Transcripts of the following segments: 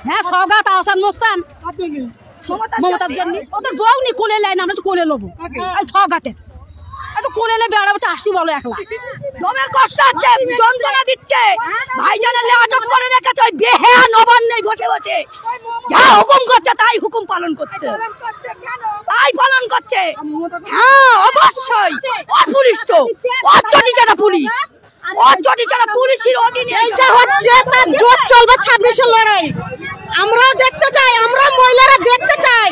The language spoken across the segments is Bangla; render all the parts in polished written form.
হ্যাঁ সওগাত আহসান মোস্তান মমতার জন্য ওদের বউ নি কোলে লাইন আমরা তো কোলে নেবো সওগাতে একটু কোলে নেবে বেড়াটা আসতে বলো একলা দমের কষ্ট হচ্ছে যন্ত্রণা দিচ্ছে ভাইজানের আটক করে রেখেছে ওই বেহেয়া নবান্নে বসে বসে যা হুকুম করছে তাই হুকুম পালন করতে তাই পালন করছে। হ্যাঁ অবশ্যই ওর পুলিশ তো ওর চটি চাটা পুলিশ ওর চটি চাটা পুলিশের অধীনে এই যা হচ্ছে তার জোর চলবে 26-এর লড়াই আমরাও দেখতে চাই আমরা মহিলারা দেখতে চাই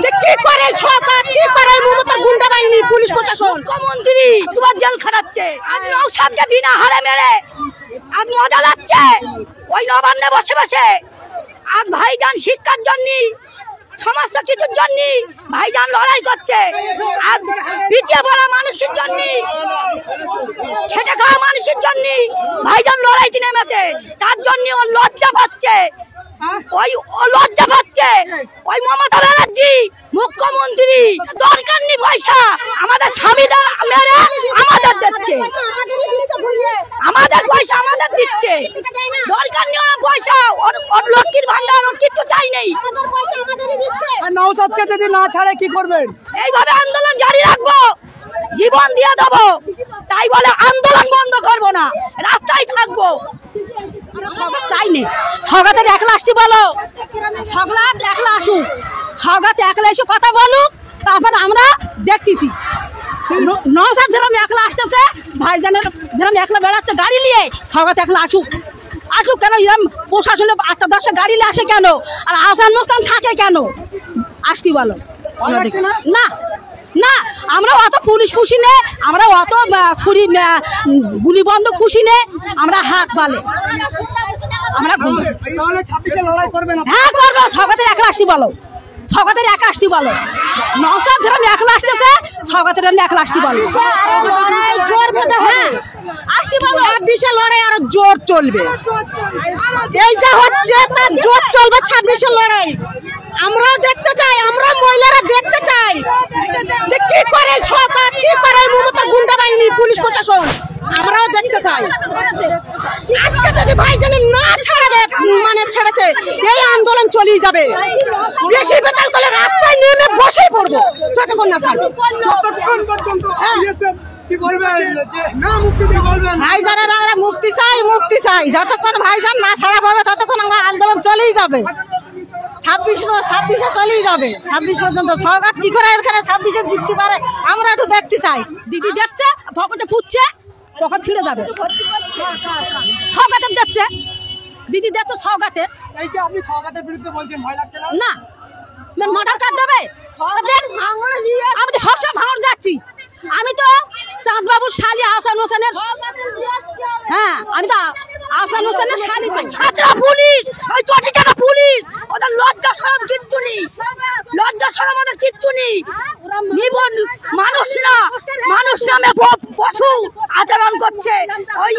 যে কি করে সরকার কি করে মমতার গুন্ডা বাহিনী পুলিশ প্রশাসন মুখ্যমন্ত্রী তোমার জেল খাটাচ্ছে আজ নওশাদকে বিনা হারে মেরে আজ মজা লাগছে ওই নবান্নে বসে বসে আজ ভাইজান শিক্ষার জন্য সমস্ত কিছুর জন্য ভাইজান লড়াই করছে আজ পিছিয়ে পড়া মানুষের জন্য খেটে খাওয়া মানুষের জন্য ভাইজান লড়াইতে নেমেছে তার জন্য ও লজ্জা পাচ্ছে ওই লজ্জা পাচ্ছে ওই মমতা ব্যানার্জি মুখ্যমন্ত্রী দরকার নেই পয়সা আমাদের স্বামীরা মেরে আমাদের দিচ্ছে আমাদের পয়সা আমাদের দিচ্ছে দরকার নেই ওরা পয়সা ওর লক্ষ্মীর ভান্ডার ওর কিছু চাই নেই নওশাদকে যদি না ছাড়ে কি করবেন? এইভাবে আন্দোলন জারি রাখবো জীবন দিয়ে দেবো তাই বলে আন্দোলন বন্ধ করবো না রাস্তায় থাকবো চাই নেই সওগাতের একলা আসতে বলো সওগাত একলা আসুক সওগাত একলা এসে কথা বলুক তারপর আমরা দেখতেছি নওশাদ যেরকম একলা আসতেছে ভাইজানের যেরকম একলা বেড়াচ্ছে গাড়ি নিয়ে সওগাত একলা আসুক আসুক কেন এরকম প্রশাসনে 8-10টা গাড়ি নিয়ে আসে কেন আর আহসান মোস্তান থাকে কেন আসতে বলো না না আমরা অত পুলিশ খুশি নে আমরা অত ছুরি গুলি বন্ধ খুশি নে আমরা হাত বালে আমরা হ্যাঁ করবো সওগাতের একলা আসতে বলো সওগাতের একা আসতে বলো নওশাদ যেরকম একলা আসতেছে সওগাতের একলা আসতে বলো জোর হ্যাঁ আসতে বলো 26-এর লড়াই আরো জোর চলবে এই যা হচ্ছে তার জোর চলবে 26-এর লড়াই আমরাও দেখতে চাই আমরা মহিলারা দেখতে চাই যে কি করে সরকার কি করে মমতার গুন্ডা বাহিনী পুলিশ প্রশাসন আমরাও দেখতে চাই আজকে যদি ভাইজান না ছাড়া দেয় মানে ছেড়েছে এই আন্দোলন চলেই যাবে বেশি বেতাল করে রাস্তায় নেমে বসে পড়বো যতক্ষণ না ছাড়বে ভাইজানেরা আমরা মুক্তি চাই যতক্ষণ ভাইজান না ছাড়া পাবে ততক্ষণ আমরা আন্দোলন চলেই যাবে 26-এ চলেই যাবে 26 পর্যন্ত সওগাত কি করে এখানে 26-এ জিততে পারে আমরা একটু দেখতে চাই দিদি দেখছে পকেটে ফুটছে পকেট ছিঁড়ে যাবে সওগাতে দেখছে দিদি দেখছে সওগাতে এই যে আপনি সওগাতের বিরুদ্ধে বলছেন ভয় লাগছে না মার্ডার কাট দেবে আমি তো সবসময় ভাঙড় যাচ্ছি আমি তো চাঁদ বাবুর শালি আহসান হোসেনের হ্যাঁ আমি তো আহসান হোসেনের শালি ছাত্রা পুলিশ ওই চটি চাটা পুলিশ ওদের লজ্জা শরম কিচ্ছু নেই লজ্জা শরম ওদের কিচ্ছু নেই নিবন মানুষ নামে পশু আচরণ করছে ওই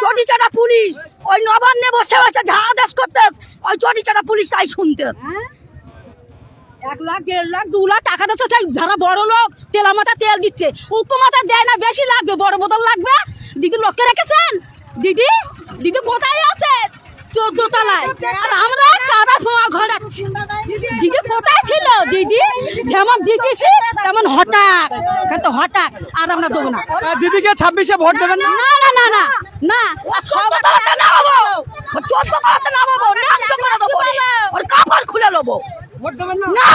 চটি চাটা পুলিশ ওই নবান্নে বসে বসে যা আদেশ করতে ওই চটি চাটা পুলিশ তাই শুনতে 1 লাখ 1.5 লাখ 2 লাখ টাকা দিচ্ছে যারা বড় লোক তেলা মাথা তেল দিচ্ছে উকো মাথা দেয় না বেশি লাগবে বড় বোতল লাগবে দিদি লোককে রেখেছেন দিদি কোথায় আছে 14 তলায় আর আমরা কাদা ফোয়া ঘোরাচ্ছি দিদি কোথায় ছিল দিদি যেমন জিতেছি তেমন হঠাৎ আর আমরা দেবো না দিদিকে 26-এ ভোট দেবেন না না না না সর্বতলাতে নামাবো 14 তলাতে নামাবো নাম করে দেবো ওর কাপড় খুলে নেবো ভোট দেবেন না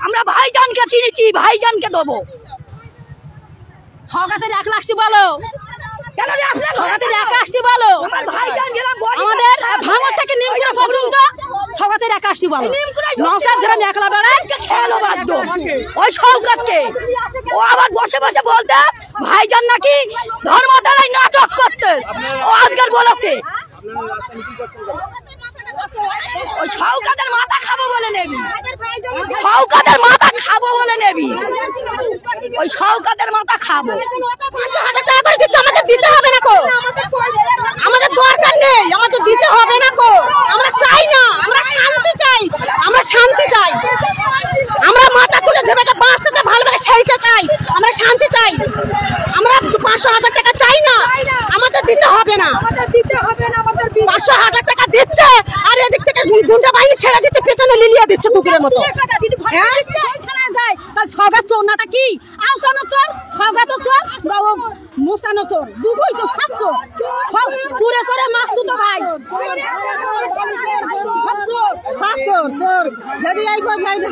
আমরা ভাইজানকে চিনেছি ভাইজানকে দেবো সওগাতের একলা আসতে বলো কেন রে আপনি সওগাতের একা আসতে বলো ভাইজান যেরকম আমাদের ভাঙড় থেকে নিমকুড়া পর্যন্ত সওগাতের একা আসতে বলো নওশাদ যেরকম একলা বেড়ায় খেলো বাধ্য ওই সওগাতকে ও আবার বসে বসে বলতে ভাইজান নাকি ধর্মতলায় নাটক করতে ও আজকাল বলেছে ওই সওগাতের মাথা খাবো বলে নেবি সওগাতের মাথা খাবো বলে নেবি ওই সওগাতের মাথা খাবো 500,000 টাকা করে দিচ্ছে আমাদের দিতে হবে না কো আমাদের দরকার নেই আমাদের দিতে হবে না কো আমরা চাই না আমরা শান্তি চাই আমরা মাথা তুলে যে বেটা বাঁচতে ভালোভাবে সেইটা চাই আমরা শান্তি চাই আমরা 500,000 টাকা চাই না আমাদের দিতে হবে না 500,000 টাকা দিচ্ছে আর এদিক থেকে গুন্ডা বাহিনী ছেড়ে দিচ্ছে, পেছনে লিলিয়ে দিচ্ছে কুকুরের মতো। যায় তার ছগা চোরনাটা কি আউসানো চোর ছগা তো চোর মোসানো চোর দুটোই তো সাত চোর চুরে চোরে মাছ তো ভাই চোর যদি এই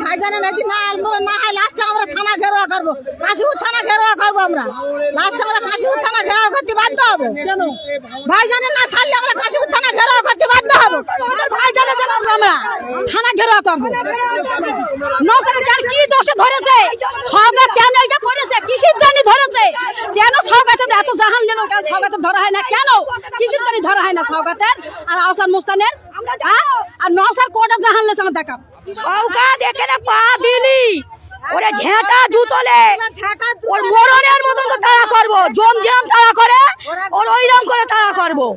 হাইজানে নাকি না আন্দোলন না হয় লাস্টে আমরা থানা ঘেরাও করবো, কাশীপুর থানা ঘেরাও করবো। আমরা লাস্টে আমরা কাশীপুর থানা ঘেরাও করতে বাধ্য হবো। ভাইজানের না ছাড়লে আমরা কাশীপুর থানা ঘেরাও করতে বাধ্য হবো। ভাইজানে আমরা থানা ঘেরাও করবো। নৌসার কি দোষে ধরেছে ছগা কেন এটা করেছে, কিসের জন্য ধরেছে, কেন ছগাতে এত জাহান নেন ছগাতে ধরা হয় না, কেন কিসের জন্য ধরা হয় না ছগাতের আর আহসান মুস্তানের আর নৌসার কোটা জাহান লেছে আমার দেখা ছগা দেখে পা দিলি ওরে ঝেঁটা জুতলে ওর মরণের মতন তো তাড়া করবো, জম যেরম তাড়া করে ওর ওইরকম করে তাড়া করবো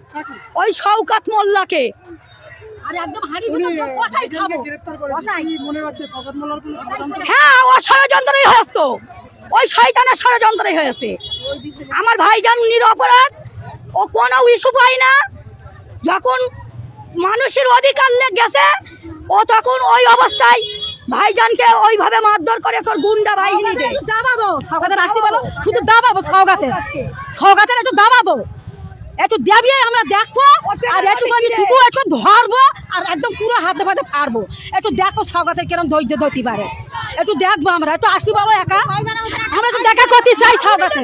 ওই শওকত মোল্লাকে। আর একদম হাড়ি কষাই খাবো কষাই। হ্যাঁ ও ষড়যন্ত্রই হয়েছে, ওই শয়তানের ষড়যন্ত্রই হয়েছে। আমার ভাইজান নিরপরাধ, ও কোনো ইস্যু পায় না। যখন মানুষের অধিকার গেছে ও তখন ওই অবস্থায় ভাইজানকে ওইভাবে মারধর করে তোর গুন্ডা বাহিনী দে দাবাবো ছগাতের আসতে পারো, শুধু দাবাবো ছগাতের একটু দাবাবো, একটু দেবিয়ে আমরা দেখবো আর একটু ছুটু একটু ধরবো আর একদম পুরো হাতে ফাতে ফাড়বো। একটু দেখবো ছগাতের কিরম ধৈর্য ধরতে পারে, একটু দেখবো আমরা, একটু আসতে পারবো একা আমরা একটু দেখা করতে চাই ছগাতে।